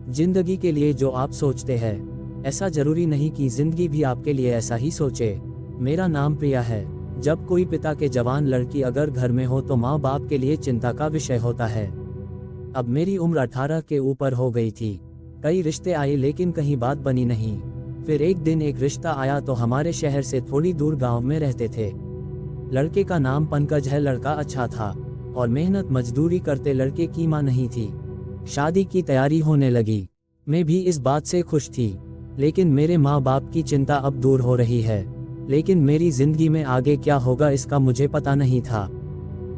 जिंदगी के लिए जो आप सोचते हैं, ऐसा जरूरी नहीं कि जिंदगी भी आपके लिए ऐसा ही सोचे। मेरा नाम प्रिया है। जब कोई पिता के जवान लड़की अगर घर में हो तो माँ बाप के लिए चिंता का विषय होता है। अब मेरी उम्र 18 के ऊपर हो गई थी। कई रिश्ते आए लेकिन कहीं बात बनी नहीं। फिर एक दिन एक रिश्ता आया तो हमारे शहर से थोड़ी दूर गांव में रहते थे। लड़के का नाम पंकज है। लड़का अच्छा था और मेहनत मजदूरी करते लड़के की मां नहीं थी। शादी की तैयारी होने लगी। मैं भी इस बात से खुश थी, लेकिन मेरे माँ बाप की चिंता अब दूर हो रही है। लेकिन मेरी जिंदगी में आगे क्या होगा इसका मुझे पता नहीं था।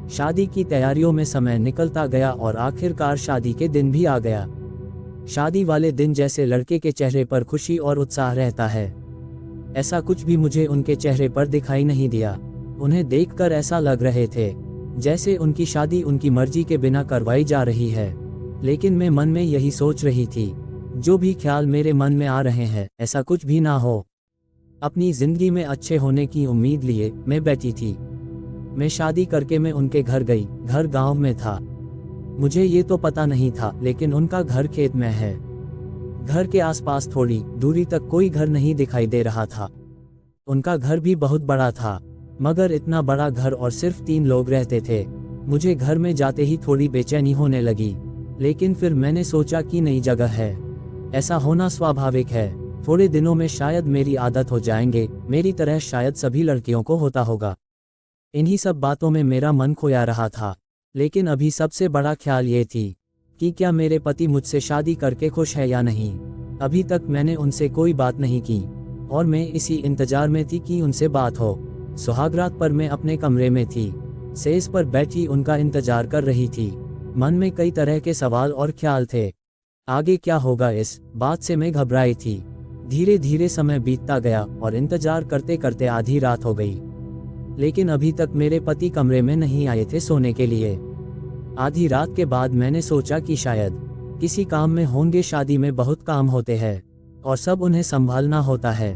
शादी की तैयारियों में समय निकलता गया और आखिरकार शादी के दिन भी आ गया। शादी वाले दिन जैसे लड़के के चेहरे पर खुशी और उत्साह रहता है, ऐसा कुछ भी मुझे उनके चेहरे पर दिखाई नहीं दिया। उन्हें देखकर ऐसा लग रहे थे जैसे उनकी शादी उनकी मर्जी के बिना करवाई जा रही है। लेकिन मैं मन में यही सोच रही थी, जो भी ख्याल मेरे मन में आ रहे हैं ऐसा कुछ भी ना हो। अपनी जिंदगी में अच्छे होने की उम्मीद लिए मैं बैठी थी। मैं शादी करके मैं उनके घर गई। घर गांव में था। मुझे ये तो पता नहीं था, लेकिन उनका घर खेत में है। घर के आसपास थोड़ी दूरी तक कोई घर नहीं दिखाई दे रहा था। उनका घर भी बहुत बड़ा था, मगर इतना बड़ा घर और सिर्फ 3 लोग रहते थे। मुझे घर में जाते ही थोड़ी बेचैनी होने लगी, लेकिन फिर मैंने सोचा कि नई जगह है, ऐसा होना स्वाभाविक है। थोड़े दिनों में शायद मेरी आदत हो जाएंगे, मेरी तरह शायद सभी लड़कियों को होता होगा। इन्हीं सब बातों में मेरा मन खोया रहा था। लेकिन अभी सबसे बड़ा ख्याल ये थी कि क्या मेरे पति मुझसे शादी करके खुश है या नहीं। अभी तक मैंने उनसे कोई बात नहीं की और मैं इसी इंतजार में थी कि उनसे बात हो। सुहागरात पर मैं अपने कमरे में थी, सेज पर बैठी उनका इंतजार कर रही थी। मन में कई तरह के सवाल और ख्याल थे। आगे क्या होगा इस बात से मैं घबराई थी। धीरे धीरे समय बीतता गया और इंतजार करते करते आधी रात हो गई, लेकिन अभी तक मेरे पति कमरे में नहीं आए थे सोने के लिए। आधी रात के बाद मैंने सोचा कि शायद किसी काम में होंगे। शादी में बहुत काम होते हैं और सब उन्हें संभालना होता है।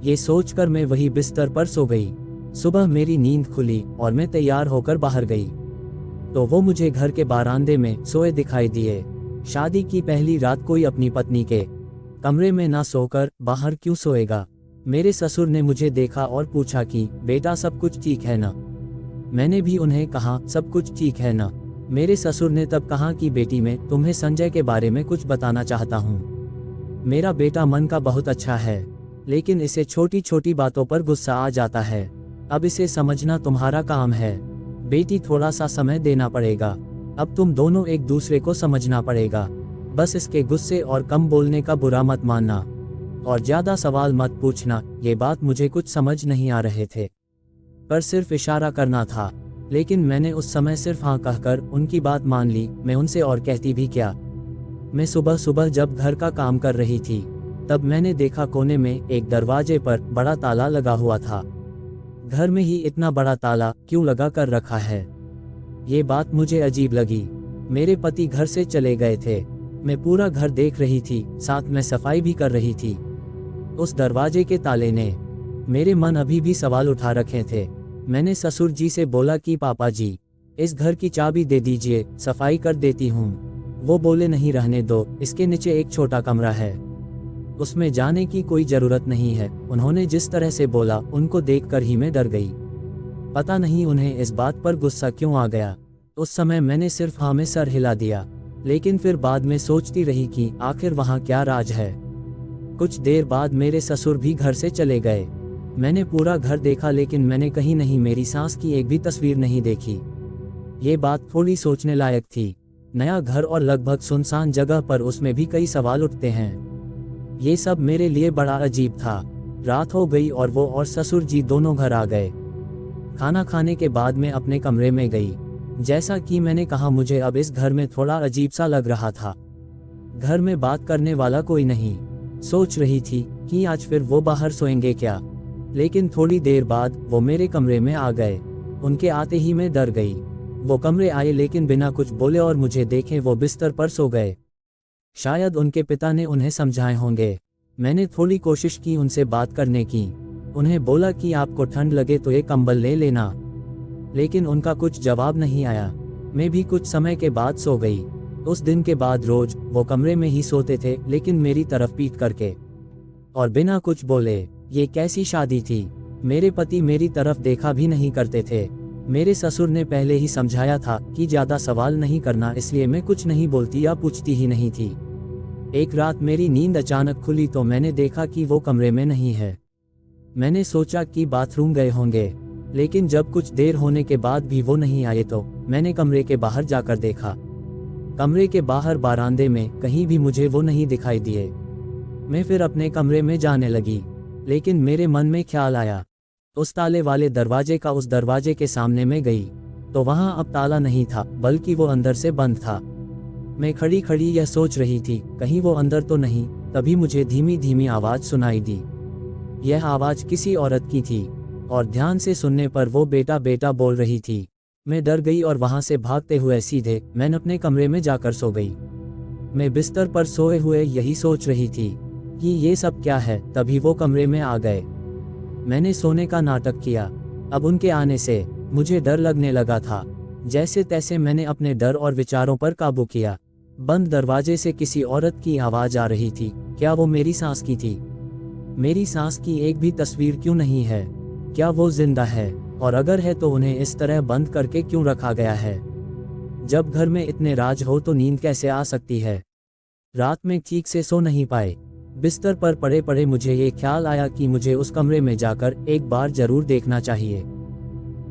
ये सोचकर मैं वही बिस्तर पर सो गई। सुबह मेरी नींद खुली और मैं तैयार होकर बाहर गई तो वो मुझे घर के बारांदे में सोए दिखाई दिए। शादी की पहली रात कोई अपनी पत्नी के कमरे में ना सोकर बाहर क्यों सोएगा। मेरे ससुर ने मुझे देखा और पूछा कि बेटा सब कुछ ठीक है ना। मैंने भी उन्हें कहा सब कुछ ठीक है ना। मेरे ससुर ने तब कहा कि बेटी मैं तुम्हें संजय के बारे में कुछ बताना चाहता हूँ। मेरा बेटा मन का बहुत अच्छा है, लेकिन इसे छोटी छोटी बातों पर गुस्सा आ जाता है। अब इसे समझना तुम्हारा काम है। बेटी थोड़ा सा समय देना पड़ेगा। अब तुम दोनों एक दूसरे को समझना पड़ेगा। बस इसके गुस्से और कम बोलने का बुरा मत मानना और ज्यादा सवाल मत पूछना। ये बात मुझे कुछ समझ नहीं आ रहे थे, पर सिर्फ इशारा करना था। लेकिन मैंने उस समय सिर्फ हाँ कहकर उनकी बात मान ली। मैं उनसे और कहती भी क्या। मैं सुबह सुबह जब घर का काम कर रही थी तब मैंने देखा कोने में एक दरवाजे पर बड़ा ताला लगा हुआ था। घर में ही इतना बड़ा ताला क्यों लगा कर रखा है, ये बात मुझे अजीब लगी। मेरे पति घर से चले गए थे। मैं पूरा घर देख रही थी, साथ में सफाई भी कर रही थी। उस दरवाजे के ताले ने मेरे मन अभी भी सवाल उठा रखे थे। मैंने ससुर जी से बोला कि पापा जी इस घर की चाबी दे दीजिए, सफाई कर देती हूँ। वो बोले नहीं रहने दो, इसके नीचे एक छोटा कमरा है, उसमें जाने की कोई जरूरत नहीं है। उन्होंने जिस तरह से बोला उनको देखकर ही मैं डर गई। पता नहीं उन्हें इस बात पर गुस्सा क्यों आ गया। उस समय मैंने सिर्फ हाँ में सर हिला दिया, लेकिन फिर बाद में सोचती रही कि आखिर वहाँ क्या राज है। कुछ देर बाद मेरे ससुर भी घर से चले गए। मैंने पूरा घर देखा, लेकिन मैंने कहीं नहीं मेरी सास की एक भी तस्वीर नहीं देखी। ये बात थोड़ी सोचने लायक थी। नया घर और लगभग सुनसान जगह पर उसमें भी कई सवाल उठते हैं। ये सब मेरे लिए बड़ा अजीब था। रात हो गई और वो और ससुर जी दोनों घर आ गए। खाना खाने के बाद मैं अपने कमरे में गई। जैसा कि मैंने कहा, मुझे अब इस घर में थोड़ा अजीब सा लग रहा था। घर में बात करने वाला कोई नहीं। सोच रही थी कि आज फिर वो बाहर सोएंगे क्या, लेकिन थोड़ी देर बाद वो मेरे कमरे में आ गए। उनके आते ही मैं डर गई। वो कमरे आए लेकिन बिना कुछ बोले और मुझे देखे वो बिस्तर पर सो गए। शायद उनके पिता ने उन्हें समझाए होंगे। मैंने थोड़ी कोशिश की उनसे बात करने की। उन्हें बोला कि आपको ठंड लगे तो ये कंबल ले लेना, लेकिन उनका कुछ जवाब नहीं आया। मैं भी कुछ समय के बाद सो गई। उस दिन के बाद रोज वो कमरे में ही सोते थे, लेकिन मेरी तरफ पीट करके और बिना कुछ बोले। ये कैसी शादी थी? मेरे पति मेरी तरफ देखा भी नहीं करते थे। मेरे ससुर ने पहले ही समझाया था कि ज्यादा सवाल नहीं करना, इसलिए मैं कुछ नहीं बोलती या पूछती ही नहीं थी। एक रात मेरी नींद अचानक खुली तो मैंने देखा कि वो कमरे में नहीं है। मैंने सोचा कि बाथरूम गए होंगे, लेकिन जब कुछ देर होने के बाद भी वो नहीं आए तो मैंने कमरे के बाहर जाकर देखा। कमरे के बाहर बरामदे में कहीं भी मुझे वो नहीं दिखाई दिए। मैं फिर अपने कमरे में जाने लगी, लेकिन मेरे मन में ख्याल आया, उस ताले वाले दरवाजे का उस दरवाजे के सामने में गई तो वहां अब ताला नहीं था, बल्कि वो अंदर से बंद था। मैं खड़ी खड़ी यह सोच रही थी कहीं वो अंदर तो नहीं। तभी मुझे धीमी धीमी आवाज सुनाई दी। यह आवाज किसी औरत की थी और ध्यान से सुनने पर वो बेटा बेटा बोल रही थी। मैं डर गई और वहां से भागते हुए सीधे मैंने अपने कमरे में जाकर सो गई। मैं बिस्तर पर सोए हुए यही सोच रही थी कि ये सब क्या है, तभी वो कमरे में आ गए। मैंने सोने का नाटक किया। अब उनके आने से मुझे डर लगने लगा था। जैसे तैसे मैंने अपने डर और विचारों पर काबू किया। बंद दरवाजे से किसी औरत की आवाज आ रही थी। क्या वो मेरी सास की थी? मेरी सास की एक भी तस्वीर क्यों नहीं है? क्या वो जिंदा है? और अगर है तो उन्हें इस तरह बंद करके क्यों रखा गया है? जब घर में इतने राज हो तो नींद कैसे आ सकती है? रात में ठीक से सो नहीं पाए। बिस्तर पर पड़े पड़े मुझे ये ख्याल आया कि मुझे उस कमरे में जाकर एक बार जरूर देखना चाहिए।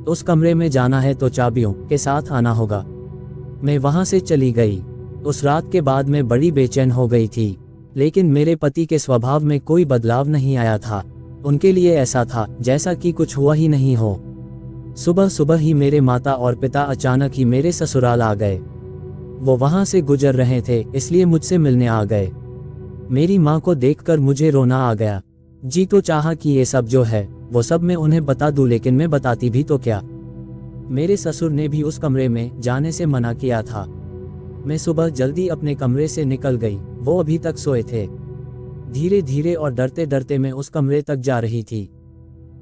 उस कमरे में जाना है तो चाबियों के साथ आना होगा। मैं वहां से चली गई। उस रात के बाद मैं बड़ी बेचैन हो गई थी, लेकिन मेरे पति के स्वभाव में कोई बदलाव नहीं आया था। उनके लिए ऐसा था जैसा कि कुछ हुआ ही नहीं हो। सुबह सुबह ही मेरे माता और पिता अचानक ही मेरे ससुराल आ गए। वो वहां से गुजर रहे थे, इसलिए मुझसे मिलने आ गए। मेरी माँ को देखकर मुझे रोना आ गया। जी तो चाहा कि ये सब जो है वो सब मैं उन्हें बता दूं, लेकिन मैं बताती भी तो क्या। मेरे ससुर ने भी उस कमरे में जाने से मना किया था। मैं सुबह जल्दी अपने कमरे से निकल गई। वो अभी तक सोए थे। धीरे धीरे और डरते डरते मैं उस कमरे तक जा रही थी।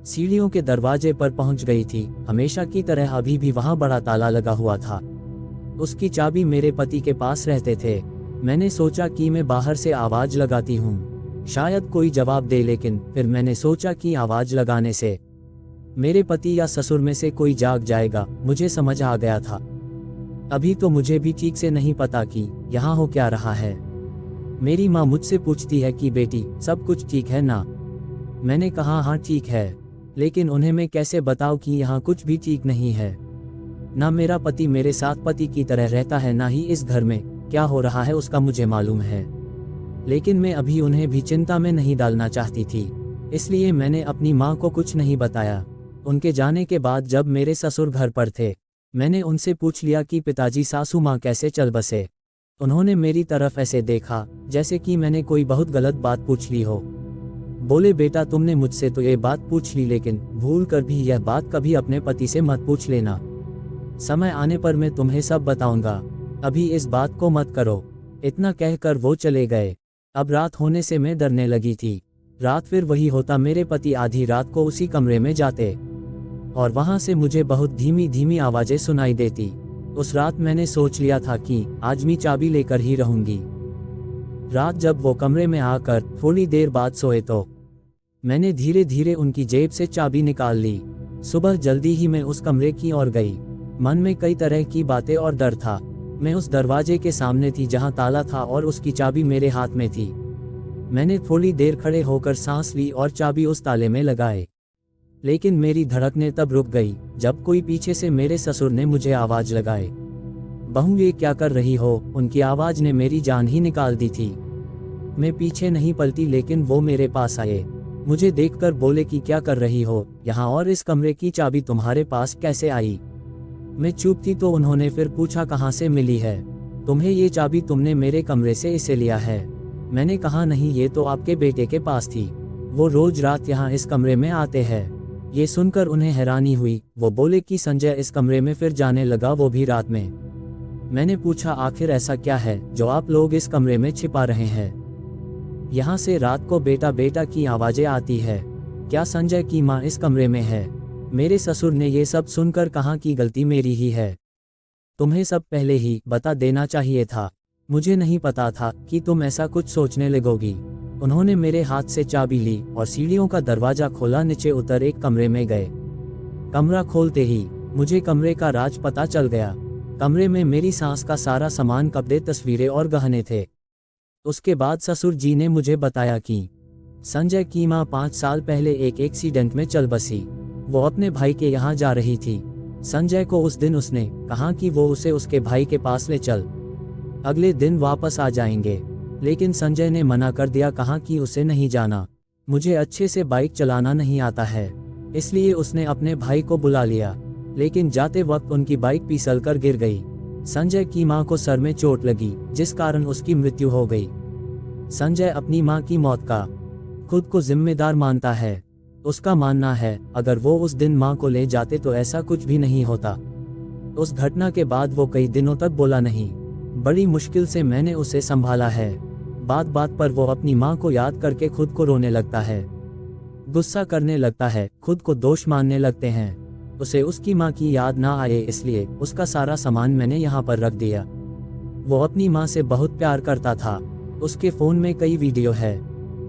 सीढ़ियों के दरवाजे पर पहुंच गई थी। हमेशा की तरह अभी भी वहां बड़ा ताला लगा हुआ था। उसकी चाबी मेरे पति के पास रहते थे। मैंने सोचा कि मैं बाहर से आवाज लगाती हूँ, शायद कोई जवाब दे, लेकिन फिर मैंने सोचा कि आवाज लगाने से मेरे पति या ससुर में से कोई जाग जाएगा। मुझे समझ आ गया था अभी तो मुझे भी ठीक से नहीं पता कि यहाँ हो क्या रहा है। मेरी माँ मुझसे पूछती है कि बेटी सब कुछ ठीक है ना? मैंने कहा हाँ ठीक है, लेकिन उन्हें मैं कैसे बताऊं कि यहाँ कुछ भी ठीक नहीं है। ना मेरा पति मेरे साथ पति की तरह रहता है, ना ही इस घर में क्या हो रहा है उसका मुझे मालूम है। लेकिन मैं अभी उन्हें भी चिंता में नहीं डालना चाहती थी, इसलिए मैंने अपनी माँ को कुछ नहीं बताया। उनके जाने के बाद जब मेरे ससुर घर पर थे, मैंने उनसे पूछ लिया कि पिताजी सासू माँ कैसे चल बसे। उन्होंने मेरी तरफ ऐसे देखा जैसे कि मैंने कोई बहुत गलत बात पूछ ली हो। बोले बेटा तुमने मुझसे तो ये बात पूछ ली, लेकिन भूल कर भी यह बात कभी अपने पति से मत पूछ लेना। समय आने पर मैं तुम्हें सब बताऊंगा, अभी इस बात को मत करो। इतना कहकर वो चले गए। अब रात होने से मैं डरने लगी थी। रात फिर वही होता, मेरे पति आधी रात को उसी कमरे में जाते और वहां से मुझे बहुत धीमी धीमी आवाजें सुनाई देती। उस रात मैंने सोच लिया था कि आज मैं चाबी लेकर ही रहूंगी। रात जब वो कमरे में आकर थोड़ी देर बाद सोए तो मैंने धीरे धीरे उनकी जेब से चाबी निकाल ली। सुबह जल्दी ही मैं उस कमरे की ओर गई। मन में कई तरह की बातें और डर था। मैं उस दरवाजे के सामने थी जहां ताला था और उसकी चाबी मेरे हाथ में थी। मैंने थोड़ी देर खड़े होकर सांस ली और चाबी उस ताले में लगाए, लेकिन मेरी धड़कनें तब रुक गई जब कोई पीछे से मेरे ससुर ने मुझे आवाज लगाए, बहू ये क्या कर रही हो? उनकी आवाज ने मेरी जान ही निकाल दी थी। मैं पीछे नहीं पलटी, लेकिन वो मेरे पास आए। मुझे देखकर बोले कि क्या कर रही हो यहाँ, और इस कमरे की चाबी तुम्हारे पास कैसे आई? मैं चुप थी तो उन्होंने फिर पूछा कहाँ से मिली है तुम्हें ये चाबी? तुमने मेरे कमरे से इसे लिया है? मैंने कहा नहीं, ये तो आपके बेटे के पास थी। वो रोज रात यहाँ इस कमरे में आते हैं। ये सुनकर उन्हें हैरानी हुई। वो बोले कि संजय इस कमरे में फिर जाने लगा, वो भी रात में। मैंने पूछा आखिर ऐसा क्या है जो आप लोग इस कमरे में छिपा रहे हैं? यहाँ से रात को बेटा बेटा की आवाजें आती है। क्या संजय की माँ इस कमरे में है? मेरे ससुर ने ये सब सुनकर कहा कि गलती मेरी ही है, तुम्हें सब पहले ही बता देना चाहिए था। मुझे नहीं पता था कि तुम ऐसा कुछ सोचने लगोगी। उन्होंने मेरे हाथ से चाबी ली और सीढ़ियों का दरवाजा खोला। नीचे उतर एक कमरे में गए। कमरा खोलते ही मुझे कमरे का राज पता चल गया। कमरे में मेरी सास का सारा सामान, कपड़े, तस्वीरें और गहने थे। उसके बाद ससुर जी ने मुझे बताया कि संजय की माँ 5 साल पहले एक एक्सीडेंट में चल बसी। वो अपने भाई के यहाँ जा रही थी। संजय को उस दिन उसने कहा कि वो उसे उसके भाई के पास ले चल, अगले दिन वापस आ जाएंगे। लेकिन संजय ने मना कर दिया, कहा कि उसे नहीं जाना। मुझे अच्छे से बाइक चलाना नहीं आता है, इसलिए उसने अपने भाई को बुला लिया। लेकिन जाते वक्त उनकी बाइक फिसल कर गिर गई। संजय की मां को सर में चोट लगी, जिस कारण उसकी मृत्यु हो गई। संजय अपनी मां की मौत का खुद को जिम्मेदार मानता है। उसका मानना है अगर वो उस दिन मां को ले जाते तो ऐसा कुछ भी नहीं होता। उस घटना के बाद वो कई दिनों तक बोला नहीं। बड़ी मुश्किल से मैंने उसे संभाला है। बात बात पर वो अपनी मां को याद करके खुद को रोने लगता है, गुस्सा करने लगता है, खुद को दोष मानने लगते हैं। उसे उसकी मां की याद ना आए, इसलिए उसका सारा सामान मैंने यहाँ पर रख दिया। वो अपनी मां से बहुत प्यार करता था। उसके फ़ोन में कई वीडियो है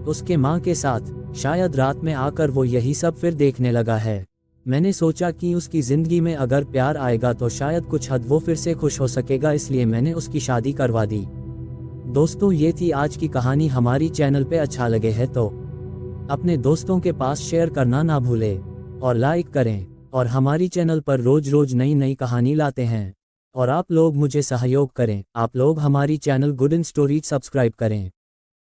उसके मां के साथ। शायद रात में आकर वो यही सब फिर देखने लगा है। मैंने सोचा कि उसकी ज़िंदगी में अगर प्यार आएगा तो शायद कुछ हद वो फिर से खुश हो सकेगा, इसलिए मैंने उसकी शादी करवा दी। दोस्तों, ये थी आज की कहानी। हमारी चैनल पे अच्छा लगे है तो अपने दोस्तों के पास शेयर करना ना भूलें और लाइक करें। और हमारी चैनल पर रोज रोज नई नई कहानी लाते हैं और आप लोग मुझे सहयोग करें। आप लोग हमारी channel good in stories subscribe करें।